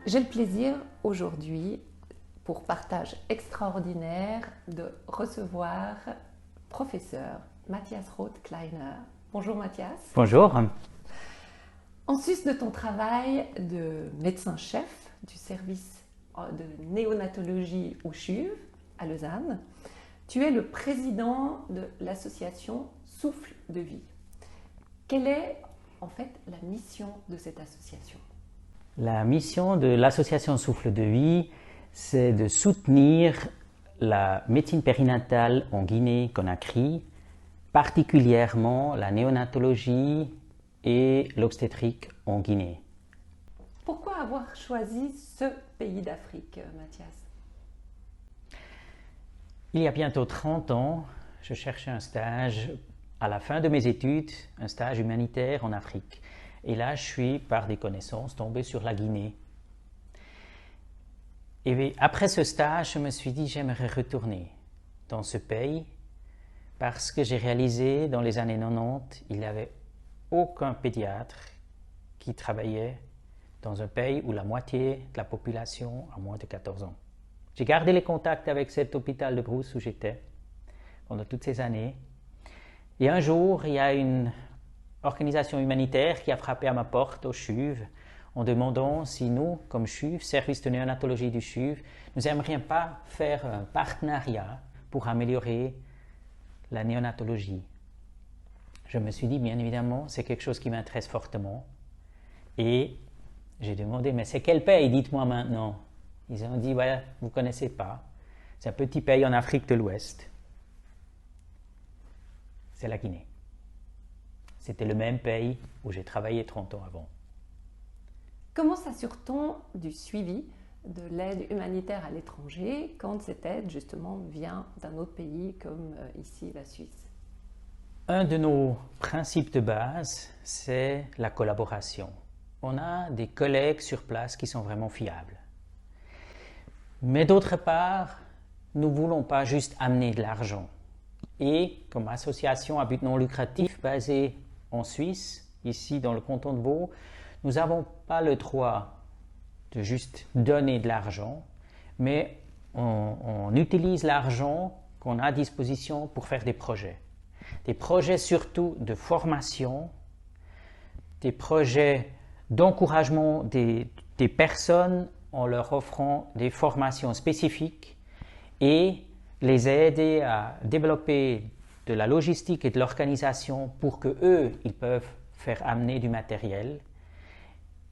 J'ai le plaisir aujourd'hui, pour partage extraordinaire, de recevoir professeur Matthias Roth-Kleiner. Bonjour Matthias. Bonjour. En sus de ton travail de médecin-chef du service de néonatologie au CHUV à Lausanne, tu es le président de l'association Souffle de Vie. Quelle est en fait la mission de cette association ? La mission de l'association Souffle de Vie, c'est de soutenir la médecine périnatale en Guinée-Conakry, particulièrement la néonatologie et l'obstétrique en Guinée. Pourquoi avoir choisi ce pays d'Afrique, Matthias ? Il y a bientôt 30 ans, je cherchais un stage à la fin de mes études, un stage humanitaire en Afrique. Et là, je suis, par des connaissances, tombé sur la Guinée. Et après ce stage, je me suis dit, j'aimerais retourner dans ce pays parce que j'ai réalisé dans les années 90, il n'y avait aucun pédiatre qui travaillait dans un pays où la moitié de la population a moins de 14 ans. J'ai gardé les contacts avec cet hôpital de Brousse où j'étais pendant toutes ces années. Et un jour, il y a une organisation humanitaire qui a frappé à ma porte au CHUV en demandant si nous, comme CHUV, service de néonatologie du CHUV, nous n'aimerions pas faire un partenariat pour améliorer la néonatologie. Je me suis dit, bien évidemment, c'est quelque chose qui m'intéresse fortement. Et j'ai demandé, mais c'est quel pays, dites-moi maintenant. Ils ont dit, voilà, vous ne connaissez pas. C'est un petit pays en Afrique de l'Ouest. C'est la Guinée. C'était le même pays où j'ai travaillé 30 ans avant. Comment s'assure-t-on du suivi de l'aide humanitaire à l'étranger quand cette aide justement vient d'un autre pays comme ici la Suisse ? Un de nos principes de base, c'est la collaboration. On a des collègues sur place qui sont vraiment fiables. Mais d'autre part, nous ne voulons pas juste amener de l'argent. Et comme association à but non lucratif basée en Suisse, ici dans le canton de Vaud, nous n'avons pas le droit de juste donner de l'argent, mais on utilise l'argent qu'on a à disposition pour faire des projets. Des projets surtout de formation, des projets d'encouragement des personnes en leur offrant des formations spécifiques et les aider à développer de la logistique et de l'organisation pour que eux, ils peuvent faire amener du matériel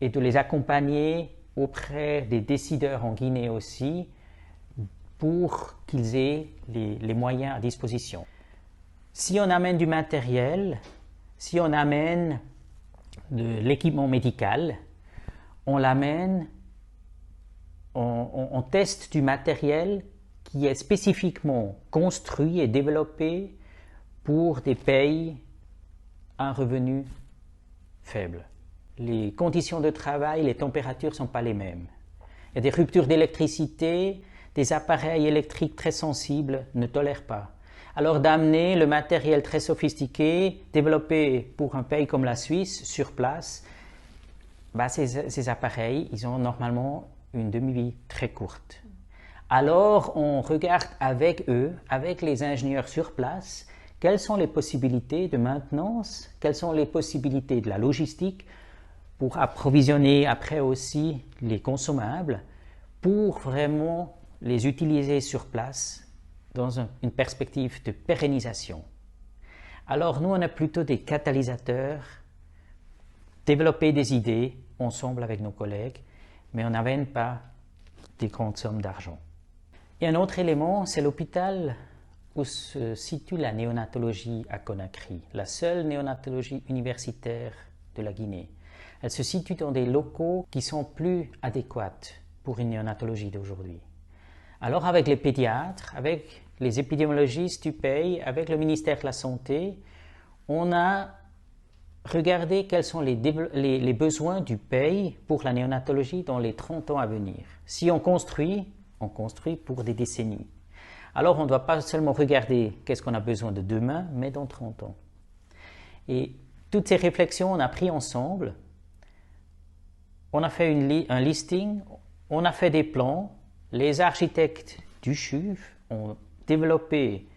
et de les accompagner auprès des décideurs en Guinée aussi pour qu'ils aient les moyens à disposition. Si on amène du matériel, si on amène de l'équipement médical, on l'amène, on teste du matériel qui est spécifiquement construit et développé pour des pays à un revenu faible. Les conditions de travail, les températures ne sont pas les mêmes. Il y a des ruptures d'électricité, des appareils électriques très sensibles ne tolèrent pas. Alors d'amener le matériel très sophistiqué, développé pour un pays comme la Suisse, sur place, ces appareils, ils ont normalement une demi-vie très courte. Alors on regarde avec eux, avec les ingénieurs sur place, quelles sont les possibilités de maintenance, quelles sont les possibilités de la logistique pour approvisionner après aussi les consommables, pour vraiment les utiliser sur place dans une perspective de pérennisation. Alors nous, on est plutôt des catalysateurs, développer des idées ensemble avec nos collègues, mais on n'amène pas des grandes sommes d'argent. Et un autre élément, c'est l'hôpital où se situe la néonatologie à Conakry, la seule néonatologie universitaire de la Guinée. Elle se situe dans des locaux qui sont plus adéquats pour une néonatologie d'aujourd'hui. Alors avec les pédiatres, avec les épidémiologistes du pays, avec le ministère de la Santé, on a regardé quels sont les besoins du pays pour la néonatologie dans les 30 ans à venir. Si on construit pour des décennies. Alors on ne doit pas seulement regarder qu'est-ce qu'on a besoin de demain, mais dans 30 ans. Et toutes ces réflexions, on a pris ensemble on a fait un listing, on a fait des plans. Les architectes du CHUV ont développé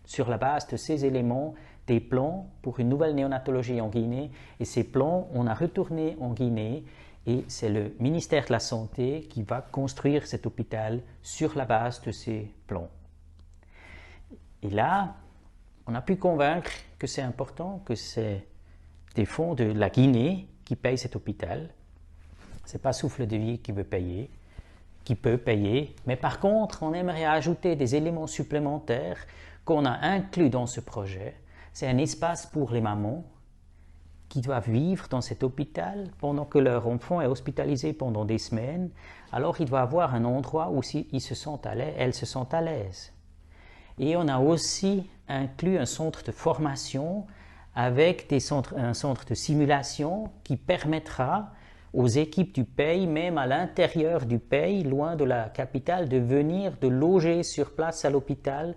sur la base de ces éléments des plans pour une nouvelle néonatologie en Guinée. Et ces plans, on a retourné en Guinée et c'est le ministère de la Santé qui va construire cet hôpital sur la base de ces plans. Et là, on a pu convaincre que c'est important, que c'est des fonds de la Guinée qui payent cet hôpital. Ce n'est pas Souffle de Vie qui peut payer, mais par contre, on aimerait ajouter des éléments supplémentaires qu'on a inclus dans ce projet. C'est un espace pour les mamans qui doivent vivre dans cet hôpital pendant que leur enfant est hospitalisé pendant des semaines. Alors, il doit avoir un endroit où elles se sentent à l'aise. Et on a aussi inclus un centre de formation avec un centre de simulation qui permettra aux équipes du pays, même à l'intérieur du pays, loin de la capitale, de venir, de loger sur place à l'hôpital,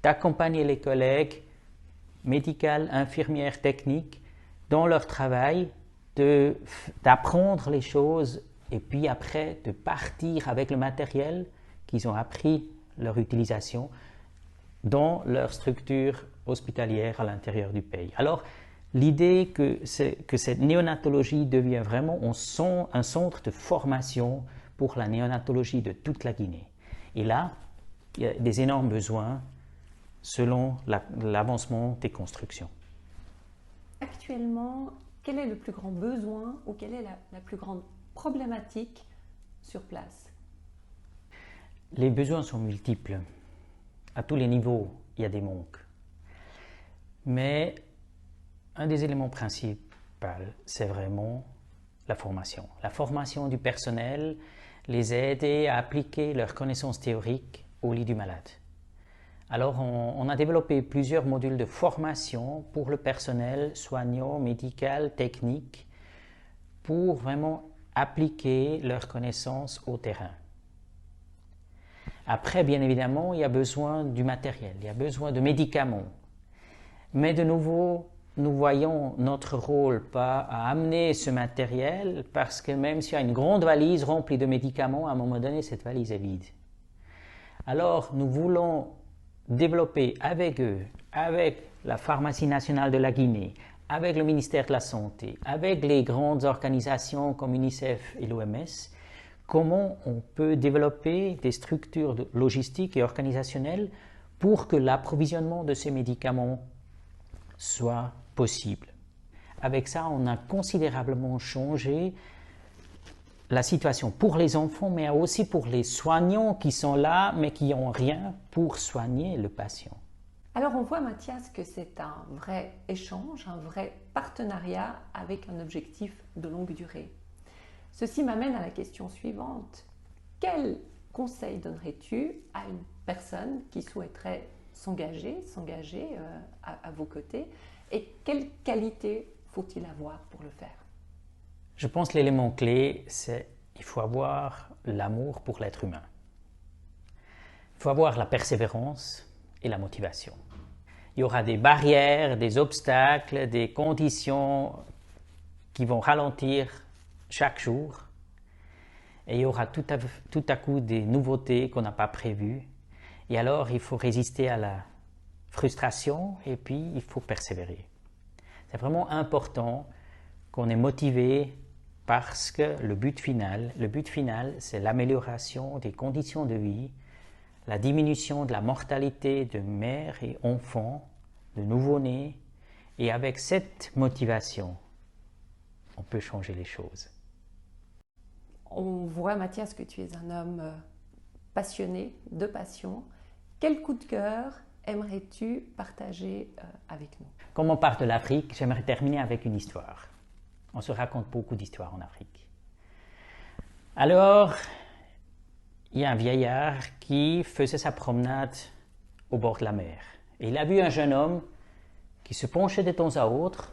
d'accompagner les collègues médicaux, infirmières, techniques dans leur travail, d'apprendre les choses et puis après de partir avec le matériel qu'ils ont appris leur utilisation dans leur structure hospitalière à l'intérieur du pays. Alors, l'idée que cette néonatologie devient vraiment un centre de formation pour la néonatologie de toute la Guinée. Et là, il y a des énormes besoins selon l'avancement des constructions. Actuellement, quel est le plus grand besoin ou quelle est la plus grande problématique sur place? Les besoins sont multiples. À tous les niveaux, il y a des manques. Mais un des éléments principaux, c'est vraiment la formation. La formation du personnel, les aider à appliquer leurs connaissances théoriques au lit du malade. Alors, on a développé plusieurs modules de formation pour le personnel soignant, médical, technique, pour vraiment appliquer leurs connaissances au terrain. Après, bien évidemment, il y a besoin du matériel, il y a besoin de médicaments. Mais de nouveau, nous voyons notre rôle pas à amener ce matériel parce que même s'il y a une grande valise remplie de médicaments, à un moment donné, cette valise est vide. Alors, nous voulons développer avec eux, avec la Pharmacie nationale de la Guinée, avec le ministère de la Santé, avec les grandes organisations comme UNICEF et l'OMS, comment on peut développer des structures logistiques et organisationnelles pour que l'approvisionnement de ces médicaments soit possible. Avec ça, on a considérablement changé la situation pour les enfants, mais aussi pour les soignants qui sont là, mais qui n'ont rien pour soigner le patient. Alors on voit, Mathias, que c'est un vrai échange, un vrai partenariat avec un objectif de longue durée. Ceci m'amène à la question suivante. Quel conseil donnerais-tu à une personne qui souhaiterait s'engager à vos côtés et quelles qualités faut-il avoir pour le faire? Je pense que l'élément clé, c'est qu'il faut avoir l'amour pour l'être humain. Il faut avoir la persévérance et la motivation. Il y aura des barrières, des obstacles, des conditions qui vont ralentir chaque jour. Et il y aura tout à coup des nouveautés qu'on n'a pas prévues. Et alors, il faut résister à la frustration et puis il faut persévérer. C'est vraiment important qu'on est motivé parce que le but final, c'est l'amélioration des conditions de vie, la diminution de la mortalité de mères et enfants, de nouveau-nés. Et avec cette motivation, on peut changer les choses. On voit, Mathias, que tu es un homme passionné, de passion. Quel coup de cœur aimerais-tu partager avec nous? Comme on part de l'Afrique, j'aimerais terminer avec une histoire. On se raconte beaucoup d'histoires en Afrique. Alors, il y a un vieillard qui faisait sa promenade au bord de la mer. Et il a vu un jeune homme qui se penchait de temps à autre,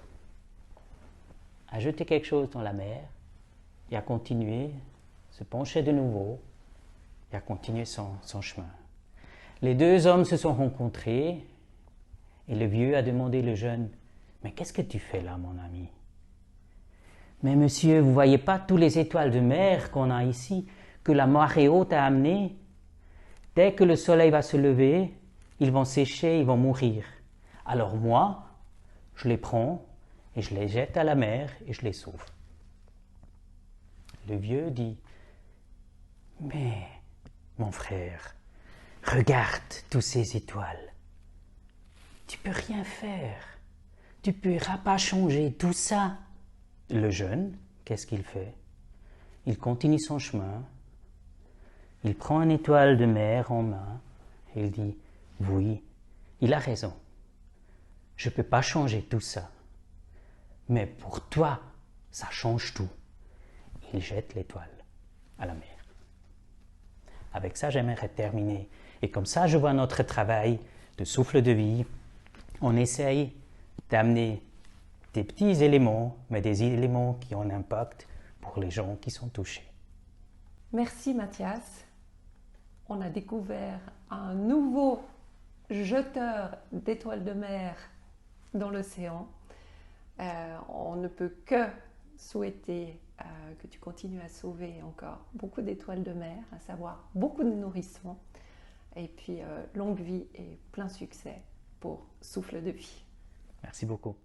a jeté quelque chose dans la mer et a continué, se penchait de nouveau et a continué son chemin. Les deux hommes se sont rencontrés et le vieux a demandé au jeune « Mais qu'est-ce que tu fais là, mon ami ?» Mais monsieur, vous voyez pas tous les étoiles de mer qu'on a ici, que la marée haute a amenées? Dès que le soleil va se lever, ils vont sécher, ils vont mourir. Alors moi, je les prends et je les jette à la mer et je les sauve. Le vieux dit, mais mon frère, regarde toutes ces étoiles. Tu peux rien faire. Tu ne pourras pas changer tout ça. Le jeune, qu'est-ce qu'il fait? Il continue son chemin. Il prend une étoile de mer en main et il dit, oui, il a raison. Je ne peux pas changer tout ça. Mais pour toi, ça change tout. Il jette l'étoile à la mer. Avec ça, j'aimerais terminer. Et comme ça, je vois notre travail de souffle de vie. On essaye d'amener des petits éléments, mais des éléments qui ont un impact pour les gens qui sont touchés. Merci Mathias. On a découvert un nouveau jeteur d'étoiles de mer dans l'océan. On ne peut que souhaiter que tu continues à sauver encore beaucoup d'étoiles de mer, à savoir beaucoup de nourrissons, et puis longue vie et plein succès pour Souffle de vie. Merci beaucoup.